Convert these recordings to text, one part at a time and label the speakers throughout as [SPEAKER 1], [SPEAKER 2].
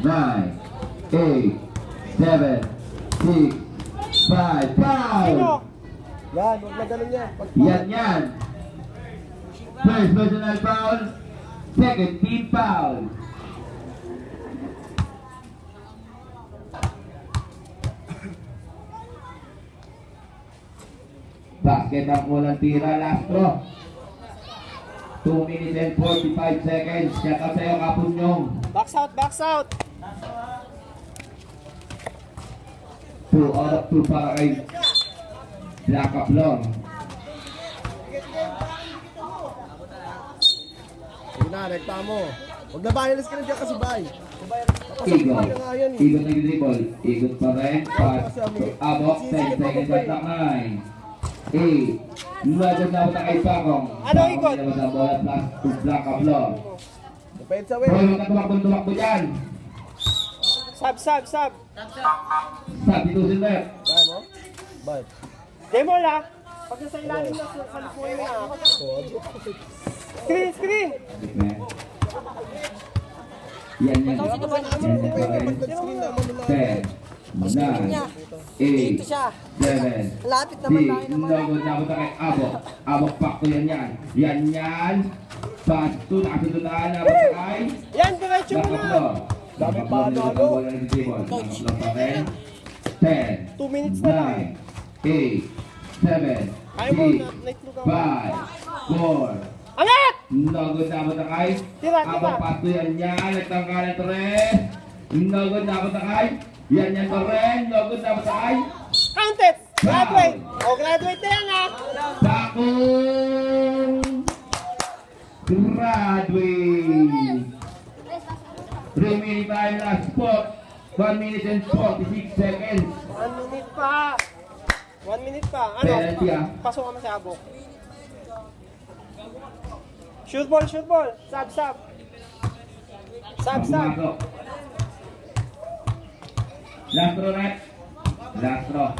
[SPEAKER 1] 9, 8, 7, 6, 5, foul!
[SPEAKER 2] Yan, huwag na ganun yan.
[SPEAKER 1] Yan. First personal foul, second team foul. Basket ang unang tira, last draw. 2 minutes and 45 seconds. Shout out sa'yo, Kapunyong.
[SPEAKER 2] Box out.
[SPEAKER 1] 2 out of 2 para kay Black Aplong.
[SPEAKER 2] Sige na, rekta mo. Huwag na bahilas ka na dyan kasi bay.
[SPEAKER 1] Igot nag-dribble. Igot pa rin. Abok, 10 seconds at 9. 8. Lagod na ako na kay Pakong.
[SPEAKER 2] Ano, Igot?
[SPEAKER 1] Pakong na bola plus to Black Aplong.
[SPEAKER 2] Depensa,
[SPEAKER 1] Bro, huwag ka tumakbo dyan.
[SPEAKER 2] Sab.
[SPEAKER 1] Substitution rep.
[SPEAKER 2] Kaya mo? Bay. Demo la. Pag nasa ilalim na, kalipuin na. Screen.
[SPEAKER 1] Yan. 10, 9, 8, 7,
[SPEAKER 3] Lapit naman tayo naman.
[SPEAKER 1] Lagod na ako na kay Abok. Abok pak ko yan. Yan. Pass to, nakasundutaan na ako kay
[SPEAKER 2] Yan, diretso mo na.
[SPEAKER 1] Dami pa ano? 10,
[SPEAKER 2] 2 minutes na lang.
[SPEAKER 1] 9, 8, 7,
[SPEAKER 2] Kaya mo,
[SPEAKER 1] 6,
[SPEAKER 2] naitlog ako.
[SPEAKER 1] 5, 4,
[SPEAKER 2] Angat!
[SPEAKER 1] Lagod na ako na kay
[SPEAKER 2] Tira.
[SPEAKER 1] Abok pass to yan. Nagtangkalan to rin. Lagod na ako na kay yan to rin. Lagod na ako na kay
[SPEAKER 2] Counted. Graduate. Graduate na yan ha.
[SPEAKER 1] Bakong graduate. 3 minutes tayo na spot. 1 minute and 46 seconds.
[SPEAKER 2] 1 minute pa. 1 minute pa. Ano?
[SPEAKER 1] Penalty, ah.
[SPEAKER 2] Pasok kami sa abok. Shoot ball. Sab.
[SPEAKER 1] Pumasok. Last throw, net. Last throw.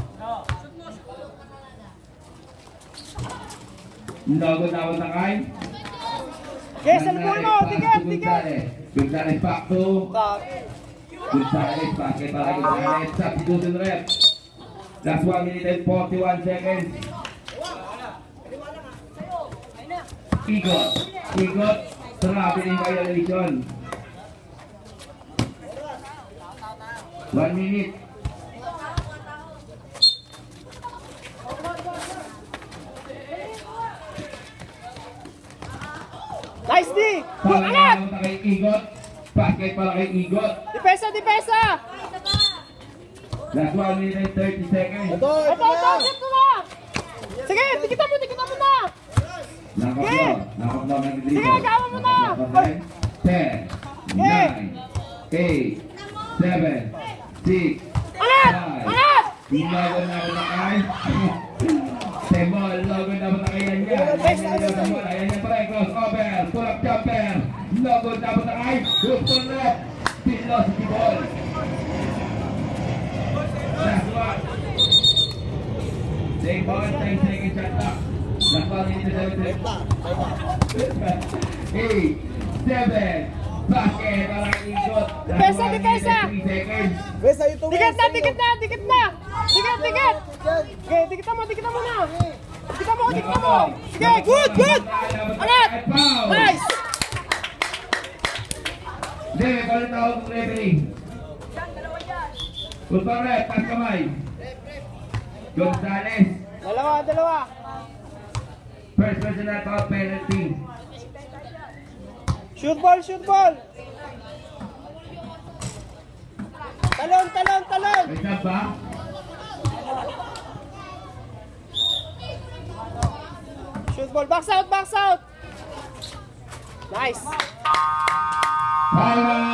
[SPEAKER 1] Lagod na ako na kay
[SPEAKER 2] Yes, ano po mo? Ticket.
[SPEAKER 1] Gonzales back to Gonzales, basket para kay Gonzales. Substitution rep. Last 1 minute and 41 seconds. Igot. Traveling violation. 1 minute.
[SPEAKER 2] Nice D.
[SPEAKER 1] Para
[SPEAKER 2] Angat!
[SPEAKER 1] kay Igot. Basket para kay Igot.
[SPEAKER 2] Depesa.
[SPEAKER 1] Last 1 minute and 30 seconds.
[SPEAKER 2] Ito na. Sige, tikitan mo na.
[SPEAKER 1] Nakaplo nag-dribble.
[SPEAKER 2] Sige, gawa mo na.
[SPEAKER 1] 10, 9, 8, 7, 6,
[SPEAKER 2] Angat!
[SPEAKER 1] 5. Lagod na ako na kay Tebol, lagod na ako na kay yan. Ayan yan pa rin, crossover, pull-up jumper. Lagod na ako na kay Houston Rep. Velocity ball. Last one. Same ball, 10 seconds shot clock. Last one minute and 8, 7, basket, parang ikot.
[SPEAKER 2] Depesa.
[SPEAKER 1] 3 seconds.
[SPEAKER 2] Besa, ito. Tiket na. Tiket. Okay, tikitan mo na. Tikitan mo. Sige, good. Angat! Nice!
[SPEAKER 1] Hindi, may balik na ako ng referee. Ulpang rep, taas kamay. Gonzales.
[SPEAKER 2] Dalawa.
[SPEAKER 1] First personal foul penalty.
[SPEAKER 2] Shoot ball. Talon.
[SPEAKER 1] May sab ba?
[SPEAKER 2] Shoot ball. Box out. Nice.
[SPEAKER 1] Foul!